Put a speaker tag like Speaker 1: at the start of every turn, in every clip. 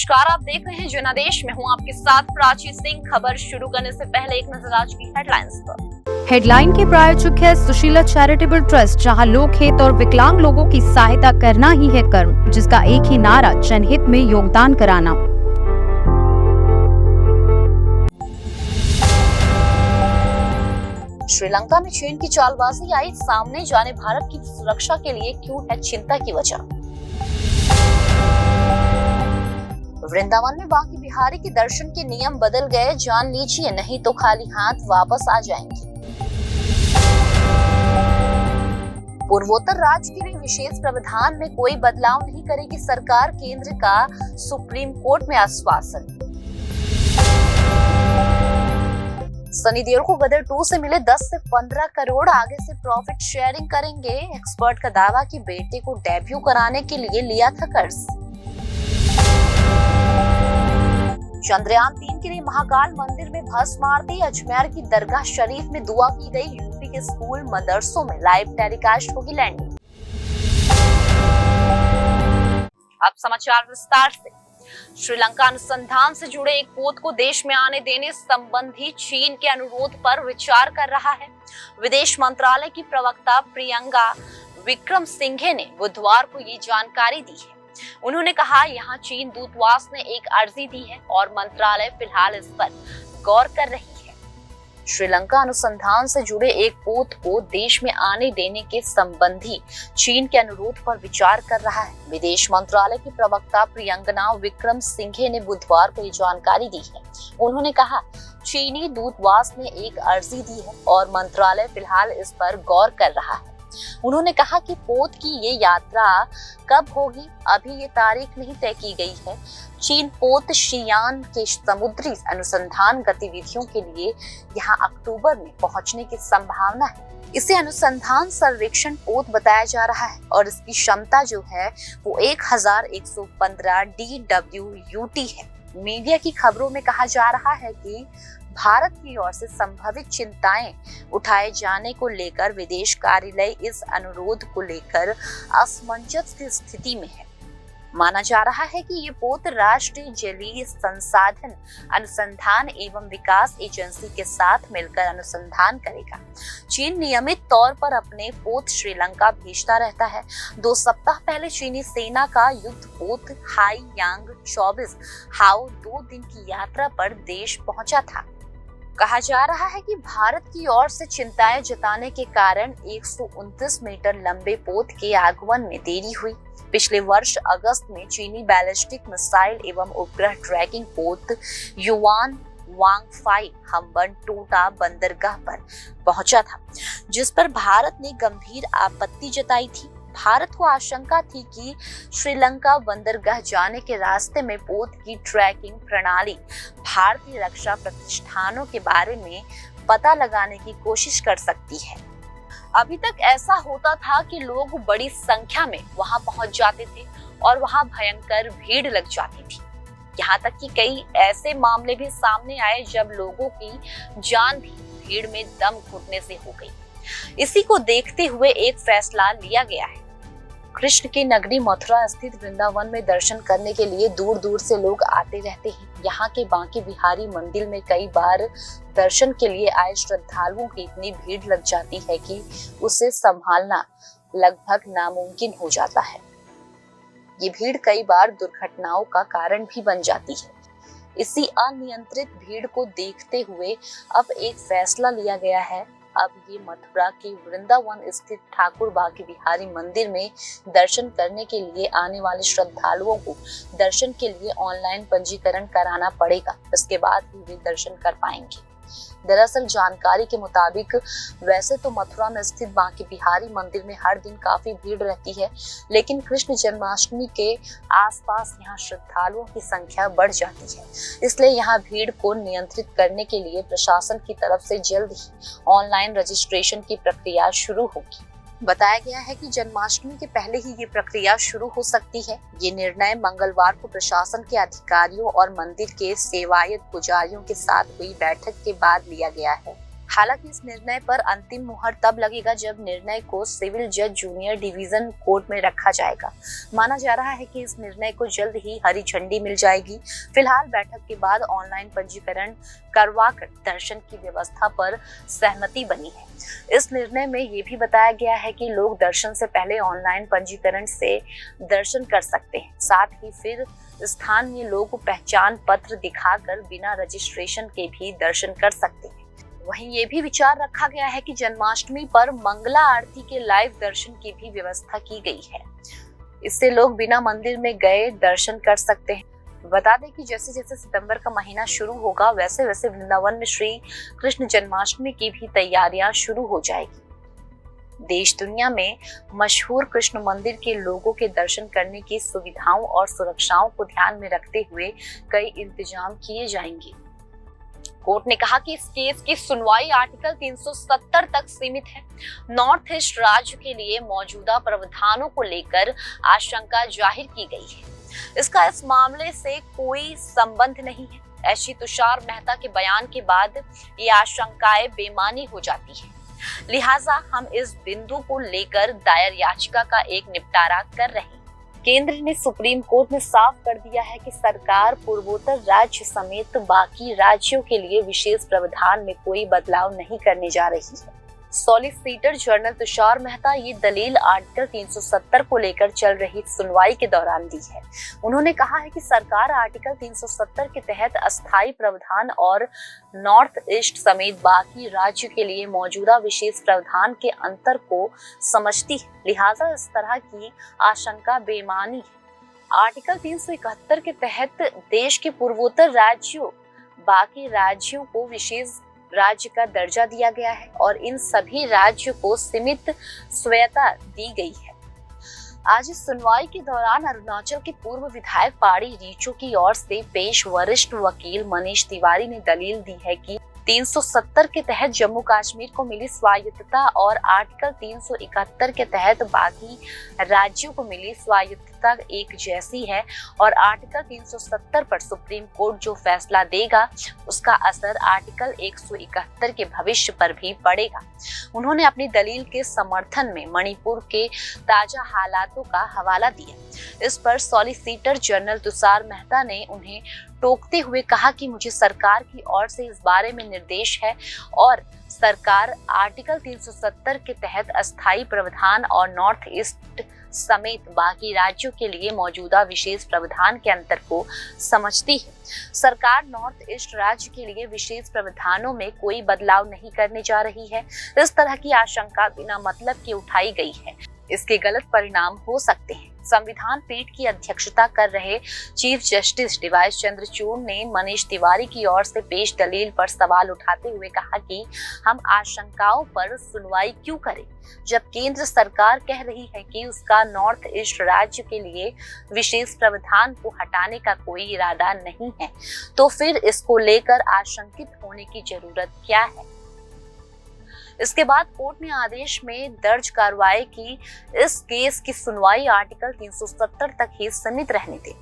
Speaker 1: नमस्कार, आप देख रहे हैं जनादेश में हूं आपके साथ प्राची सिंह। खबर शुरू करने से पहले एक नजर आज की हेडलाइंस पर।
Speaker 2: हेडलाइन के प्रायोजक है सुशीला चैरिटेबल ट्रस्ट, जहां लोकहित और विकलांग लोगों की सहायता करना ही है कर्म, जिसका एक ही नारा जनहित में योगदान कराना।
Speaker 1: श्रीलंका में चीन की चालबाजी आई सामने, जाने भारत की सुरक्षा के लिए क्यों है चिंता की वजह। वृंदावन में बांके बिहारी के दर्शन के नियम बदल गए, जान लीजिए, नहीं तो खाली हाथ वापस आ जाएंगे। पूर्वोत्तर राज्य के लिए विशेष प्रावधान में कोई बदलाव नहीं करेगी सरकार, केंद्र का सुप्रीम कोर्ट में आश्वासन। सनी देओल को गदर 2 से मिले 10 से 15 करोड़, आगे से प्रॉफिट शेयरिंग करेंगे। एक्सपर्ट का दावा कि बेटे को डेब्यू कराने के लिए लिया था कर्ज। चंद्रयान 3 के लिए महाकाल मंदिर में भस्म आरती, अजमेर की दरगाह शरीफ में दुआ की गई। यूपी के स्कूल मदरसों में लाइव टेलीकास्ट होगी लैंडिंग। अब समाचार विस्तार से। श्रीलंका अनुसंधान से जुड़े एक पोत को देश में आने देने संबंधी चीन के अनुरोध पर विचार कर रहा है। विदेश मंत्रालय की प्रवक्ता प्रियंका विक्रम सिंघे ने बुधवार को ये जानकारी दी है। उन्होंने कहा, यहाँ चीन दूतावास ने एक अर्जी दी है और मंत्रालय फिलहाल इस पर गौर कर रही है। श्रीलंका अनुसंधान से जुड़े एक पोत को देश में आने देने के संबंधी चीन के अनुरोध पर विचार कर रहा है। विदेश मंत्रालय की प्रवक्ता प्रियंका विक्रम सिंघे ने बुधवार को ये जानकारी दी है। उन्होंने कहा, चीनी दूतावास ने एक अर्जी दी है और मंत्रालय फिलहाल इस पर गौर कर रहा है। उन्होंने कहा कि पोत की ये यात्रा कब होगी, अभी ये तारीख नहीं तय की गई है। चीन पोत शियान के समुद्री अनुसंधान गतिविधियों के लिए यहाँ अक्टूबर में पहुंचने की संभावना है। इसे अनुसंधान सर्वेक्षण पोत बताया जा रहा है और इसकी क्षमता जो है वो 1115 DWUT है। मीडिया की खबरों में कहा जा रहा है कि भारत की ओर से संभावित चिंताएं उठाए जाने को लेकर विदेश कार्यालय इस अनुरोध को लेकर असमंजस की स्थिति में है। माना जा रहा है कि ये पोत राष्ट्रीय जलीय संसाधन अनुसंधान एवं विकास एजेंसी के साथ मिलकर अनुसंधान करेगा। चीन नियमित तौर पर अपने पोत श्रीलंका भेजता रहता है। 2 सप्ताह पहले चीनी सेना का युद्ध पोत हाई यांग 24 हाओ 2 दिन की यात्रा पर देश पहुंचा था। कहा जा रहा है कि भारत की ओर से चिंताएं जताने के कारण 129 मीटर लंबे पोत के आगमन में देरी हुई। पिछले वर्ष अगस्त में चीनी बैलिस्टिक मिसाइल एवं उपग्रह ट्रैकिंग पोत युआन वांगफाई हम्बन टोटा बंदरगाह पर पहुंचा था, जिस पर भारत ने गंभीर आपत्ति जताई थी। भारत को आशंका थी कि श्रीलंका बंदरगाह जाने के रास्ते में पोत की ट्रैकिंग प्रणाली भारतीय रक्षा प्रतिष्ठानों के बारे में पता लगाने की कोशिश कर सकती है। अभी तक ऐसा होता था कि लोग बड़ी संख्या में वहां पहुंच जाते थे और वहां भयंकर भीड़ लग जाती थी। यहाँ तक कि कई ऐसे मामले भी सामने आए जब लोगों की जान भी भीड़ में दम घुटने से हो गई। इसी को देखते हुए एक फैसला लिया गया है। कृष्ण की नगरी मथुरा स्थित वृंदावन में दर्शन करने के लिए दूर दूर से लोग आते रहते हैं। यहाँ के बांके बिहारी मंदिर में कई बार दर्शन के लिए आए श्रद्धालुओं की इतनी भीड़ लग जाती है कि उसे संभालना लगभग नामुमकिन हो जाता है। ये भीड़ कई बार दुर्घटनाओं का कारण भी बन जाती है। इसी अनियंत्रित भीड़ को देखते हुए अब एक फैसला लिया गया है। अब ये मथुरा के वृंदावन स्थित ठाकुर बांके बिहारी मंदिर में दर्शन करने के लिए आने वाले श्रद्धालुओं को दर्शन के लिए ऑनलाइन पंजीकरण कराना पड़ेगा। इसके बाद ही वे दर्शन कर पाएंगे। दरअसल जानकारी के मुताबिक वैसे तो मथुरा में स्थित बांके बिहारी मंदिर में हर दिन काफी भीड़ रहती है, लेकिन कृष्ण जन्माष्टमी के आसपास यहाँ श्रद्धालुओं की संख्या बढ़ जाती है। इसलिए यहाँ भीड़ को नियंत्रित करने के लिए प्रशासन की तरफ से जल्द ही ऑनलाइन रजिस्ट्रेशन की प्रक्रिया शुरू होगी। बताया गया है कि जन्माष्टमी के पहले ही ये प्रक्रिया शुरू हो सकती है। ये निर्णय मंगलवार को प्रशासन के अधिकारियों और मंदिर के सेवायत पुजारियों के साथ हुई बैठक के बाद लिया गया है। हालांकि इस निर्णय पर अंतिम मुहर तब लगेगा जब निर्णय को सिविल जज जूनियर डिवीजन कोर्ट में रखा जाएगा। माना जा रहा है कि इस निर्णय को जल्द ही हरी झंडी मिल जाएगी। फिलहाल बैठक के बाद ऑनलाइन पंजीकरण करवाकर दर्शन की व्यवस्था पर सहमति बनी है। इस निर्णय में ये भी बताया गया है कि लोग दर्शन से पहले ऑनलाइन पंजीकरण से दर्शन कर सकते हैं। साथ ही फिर स्थानीय लोग पहचान पत्र दिखाकर बिना रजिस्ट्रेशन के भी दर्शन कर सकते हैं। वहीं ये भी विचार रखा गया है कि जन्माष्टमी पर मंगला आरती के लाइव दर्शन की भी व्यवस्था की गई है। इससे लोग बिना मंदिर में गए दर्शन कर सकते हैं। बता दें कि जैसे जैसे सितंबर का महीना शुरू होगा वैसे वैसे वृंदावन में श्री कृष्ण जन्माष्टमी की भी तैयारियां शुरू हो जाएगी। देश दुनिया में मशहूर कृष्ण मंदिर के लोगों के दर्शन करने की सुविधाओं और सुरक्षाओं को ध्यान में रखते हुए कई इंतजाम किए जाएंगे। कोर्ट ने कहा कि इस केस की सुनवाई आर्टिकल 370 तक सीमित है। नॉर्थ ईस्ट राज्य के लिए मौजूदा प्रावधानों को लेकर आशंका जाहिर की गई है। इसका इस मामले से कोई संबंध नहीं है। एससी तुषार मेहता के बयान के बाद ये आशंकाएं बेमानी हो जाती है। लिहाजा हम इस बिंदु को लेकर दायर याचिका का एक निपटारा कर रहे हैं। केंद्र ने सुप्रीम कोर्ट में साफ कर दिया है कि सरकार पूर्वोत्तर राज्य समेत बाकी राज्यों के लिए विशेष प्रावधान में कोई बदलाव नहीं करने जा रही है। सॉलिसिटर जनरल तुषार मेहता ये दलील आर्टिकल 370 को लेकर चल रही सुनवाई के दौरान दी है। उन्होंने कहा है कि सरकार आर्टिकल 370 के तहत अस्थायी प्रावधान और नॉर्थ ईस्ट समेत बाकी राज्य के लिए मौजूदा विशेष प्रावधान के अंतर को समझती है। लिहाजा इस तरह की आशंका बेमानी है। आर्टिकल 371 के तहत देश के पूर्वोत्तर राज्यों बाकी राज्यों को विशेष राज्य का दर्जा दिया गया है और इन सभी राज्यों को सीमित स्वायत्तता दी गई है। आज इस सुनवाई के दौरान अरुणाचल के पूर्व विधायक पाड़ी रीचू की ओर से पेश वरिष्ठ वकील मनीष तिवारी ने दलील दी है कि 370 के तहत जम्मू कश्मीर को मिली स्वायत्तता और आर्टिकल 371 के तहत बाकी राज्यों को मिली स्वायत्तता एक जैसी है और आर्टिकल 370 पर सुप्रीम कोर्ट जो फैसला देगा उसका असर आर्टिकल 171 के भविष्य पर भी पड़ेगा। उन्होंने अपनी दलील के समर्थन में मणिपुर के ताजा हालातों का हवाला दिया। इस पर सॉलिसिटर जनरल तुषार मेहता ने उन्हें टोकते हुए कहा कि मुझे सरकार की ओर से इस बारे में निर्देश है और सरकार आर्टिकल 370 के तहत अस्थायी प्रावधान और नॉर्थ ईस्ट समेत बाकी राज्यों के लिए मौजूदा विशेष प्रावधान के अंतर को समझती है। सरकार नॉर्थ ईस्ट राज्य के लिए विशेष प्रावधानों में कोई बदलाव नहीं करने जा रही है। इस तरह की आशंका बिना मतलब के उठाई गई है। इसके गलत परिणाम हो सकते हैं। संविधान पीठ की अध्यक्षता कर रहे चीफ जस्टिस डीवाई चंद्रचूड़ ने मनीष तिवारी की ओर से पेश दलील पर सवाल उठाते हुए कहा कि हम आशंकाओं पर सुनवाई क्यों करें जब केंद्र सरकार कह रही है कि उसका नॉर्थ ईस्ट राज्य के लिए विशेष प्रावधान को हटाने का कोई इरादा नहीं है, तो फिर इसको लेकर आशंकित होने की जरूरत क्या है। इसके बाद कोर्ट ने आदेश में दर्ज कार्रवाई की इस केस की सुनवाई आर्टिकल 370 तक ही सीमित रहने दी।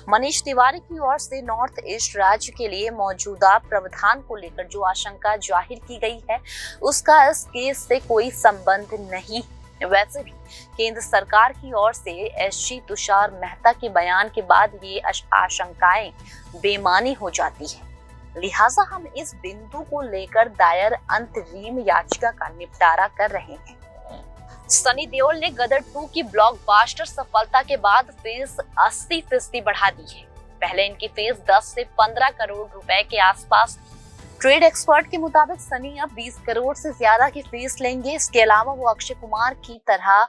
Speaker 1: मनीष तिवारी की ओर से नॉर्थ ईस्ट राज्य के लिए मौजूदा प्रावधान को लेकर जो आशंका जाहिर की गई है उसका इस केस से कोई संबंध नहीं। वैसे भी केंद्र सरकार की ओर से एससी तुषार मेहता के बयान के बाद ये आशंकाएं बेमानी हो जाती है। लिहाजा हम इस बिंदु को लेकर दायर अंतरिम याचिका का निपटारा कर रहे हैं। सनी देओल ने गदर 2 की ब्लॉकबस्टर सफलता के बाद फीस 80% बढ़ा दी है। पहले इनकी फीस 10 से 15 करोड़ रुपए के आसपास थी। ट्रेड एक्सपर्ट के मुताबिक सनी अब 20 करोड़ से ज्यादा की फीस लेंगे। इसके अलावा वो अक्षय कुमार की तरह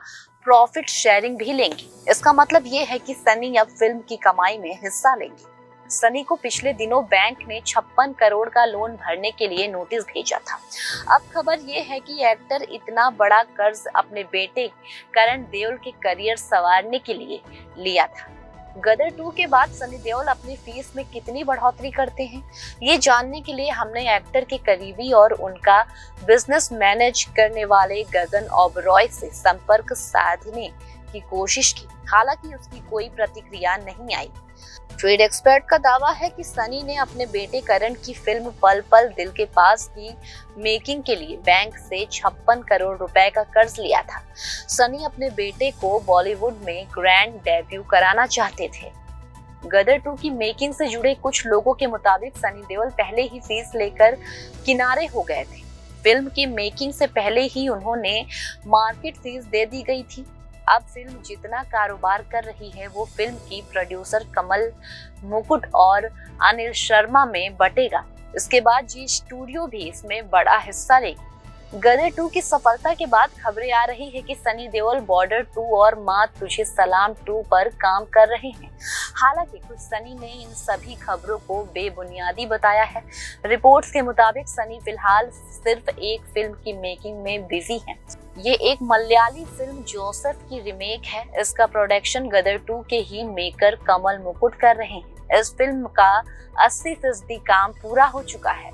Speaker 1: प्रॉफिट शेयरिंग भी लेंगे। इसका मतलब ये है कि सनी अब फिल्म की कमाई में हिस्सा लेंगे। सनी को पिछले दिनों बैंक ने 56 करोड़ का लोन भरने के लिए नोटिस भेजा था। अब खबर ये है कि एक्टर इतना बड़ा कर्ज अपने बेटे करण देओल के करियर संवारने के लिए लिया था। गदर 2 के बाद सनी देओल अपनी फीस में कितनी बढ़ोतरी करते हैं, ये जानने के लिए हमने एक्टर के करीबी और उनका बिजनेस मैनेज करने वाले गगन ओबरॉय से संपर्क साधने की कोशिश की। हालांकि उसकी कोई प्रतिक्रिया नहीं आई। ट्रेड एक्सपर्ट का दावा है कि सनी ने अपने बेटे करण की फिल्म पल पल दिल के पास की मेकिंग के लिए बैंक से 56 करोड़ रुपए का कर्ज लिया था। सनी अपने बेटे को बॉलीवुड में ग्रैंड डेब्यू कराना चाहते थे। गदर 2 की मेकिंग से जुड़े कुछ लोगों के मुताबिक सनी देओल पहले ही फीस लेकर किनारे हो गए थे। फिल्म की मेकिंग से पहले ही उन्होंने मार्केट फीस दे दी गई थी। अब फिल्म जितना कारोबार कर रही है वो फिल्म की प्रोड्यूसर कमल मुकुट और अनिल शर्मा में बटेगा। इसके बाद जी स्टूडियो भी इसमें बड़ा हिस्सा लेगी। गदर 2 की सफलता के बाद खबरें आ रही है कि सनी देओल बॉर्डर 2 और माँ तुझे सलाम 2 पर काम कर रहे हैं। हालांकि खुद सनी ने इन सभी खबरों को बेबुनियादी बताया है। रिपोर्ट्स के मुताबिक सनी फिलहाल सिर्फ एक फिल्म की मेकिंग में बिजी हैं। ये एक मलयाली फिल्म जोसेफ की रीमेक है। इसका प्रोडक्शन गदर 2 के ही मेकर कमल मुकुट कर रहे हैं। इस फिल्म का 80% काम पूरा हो चुका है।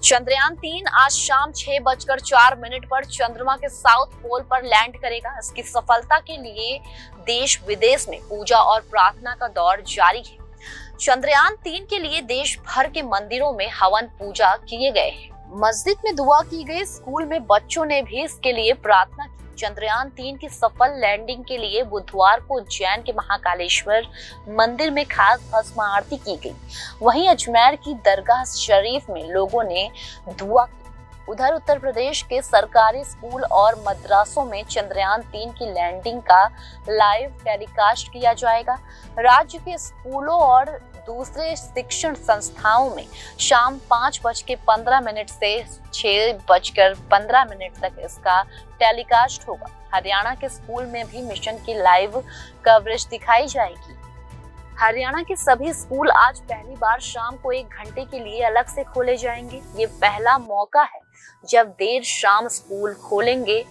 Speaker 1: चंद्रयान 3 आज शाम 6:04 पर चंद्रमा के साउथ पोल पर लैंड करेगा। इसकी सफलता के लिए देश विदेश में पूजा और प्रार्थना का दौर जारी है। चंद्रयान 3 के लिए देश भर के मंदिरों में हवन पूजा किए गए हैं। मस्जिद में दुआ की गई। स्कूल में बच्चों ने भी इसके लिए प्रार्थना की। चंद्रयान 3 की सफल लैंडिंग के लिए बुधवार को उज्जैन के महाकालेश्वर मंदिर में खास भस्म आरती की गई। वहीं अजमेर की दरगाह शरीफ में लोगों ने दुआ की। उधर उत्तर प्रदेश के सरकारी स्कूल और मदरसों में चंद्रयान 3 की लैंडिंग का लाइव टेलीकास्ट किया जाएगा। राज्य के स्कूलों और दूसरे शिक्षण संस्थाओं में शाम 5:15 से 6:15 तक इसका टेलीकास्ट होगा। हरियाणा के स्कूल में भी मिशन की लाइव कवरेज दिखाई जाएगी। हरियाणा के सभी स्कूल आज पहली बार शाम को 1 घंटे के लिए अलग से खोले जाएंगे। ये पहला मौका है जब देर शाम स्कूल खोलेंगे।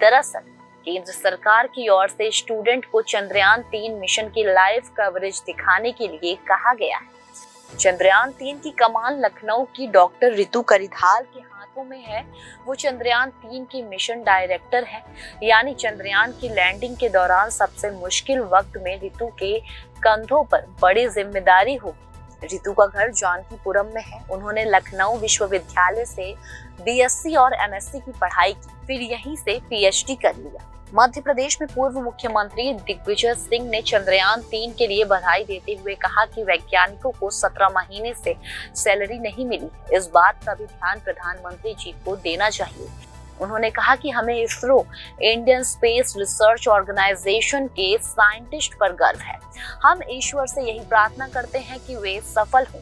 Speaker 1: दरअसल केंद्र सरकार की ओर से स्टूडेंट को चंद्रयान 3 मिशन की लाइव कवरेज दिखाने के लिए कहा गया है। चंद्रयान 3 की कमान लखनऊ की डॉक्टर रितु करिधाल के हाथों में है। वो चंद्रयान 3 की मिशन डायरेक्टर है। यानी चंद्रयान की लैंडिंग के दौरान सबसे मुश्किल वक्त में रितु के कंधों पर बड़ी जिम्मेदारी होगी। रितु का घर जानकीपुरम में है। उन्होंने लखनऊ विश्वविद्यालय से बीएससी और एमएससी की पढ़ाई की, फिर यहीं से पीएचडी कर लिया। मध्य प्रदेश में पूर्व मुख्यमंत्री दिग्विजय सिंह ने चंद्रयान 3 के लिए बधाई देते हुए कहा कि वैज्ञानिकों को 17 महीने से सैलरी नहीं मिली। इस बात का भी ध्यान प्रधानमंत्री जी को देना चाहिए। उन्होंने कहा कि हमें ISRO, Indian space research organisation के साइंटिस्ट पर गर्व है। हम ईश्वर से यही प्रार्थना करते हैं कि वे सफल हों।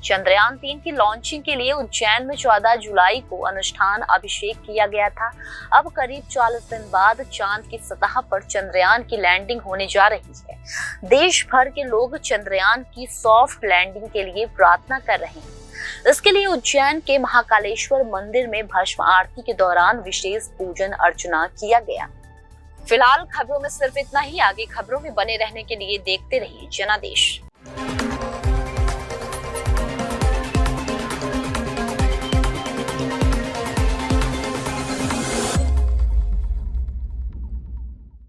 Speaker 1: चंद्रयान 3 की लॉन्चिंग के लिए उज्जैन में 14 जुलाई को अनुष्ठान अभिषेक किया गया था। अब करीब 40 दिन बाद चांद की सतह पर चंद्रयान की लैंडिंग होने जा रही है। देश भर के लोग चंद्रयान की सॉफ्ट लैंडिंग के लिए प्रार्थना कर रहे हैं। इसके लिए उज्जैन के महाकालेश्वर मंदिर में भस्म आरती के दौरान विशेष पूजन अर्चना किया गया। फिलहाल खबरों में सिर्फ इतना ही। आगे खबरों में बने रहने के लिए देखते रहिए जनादेश।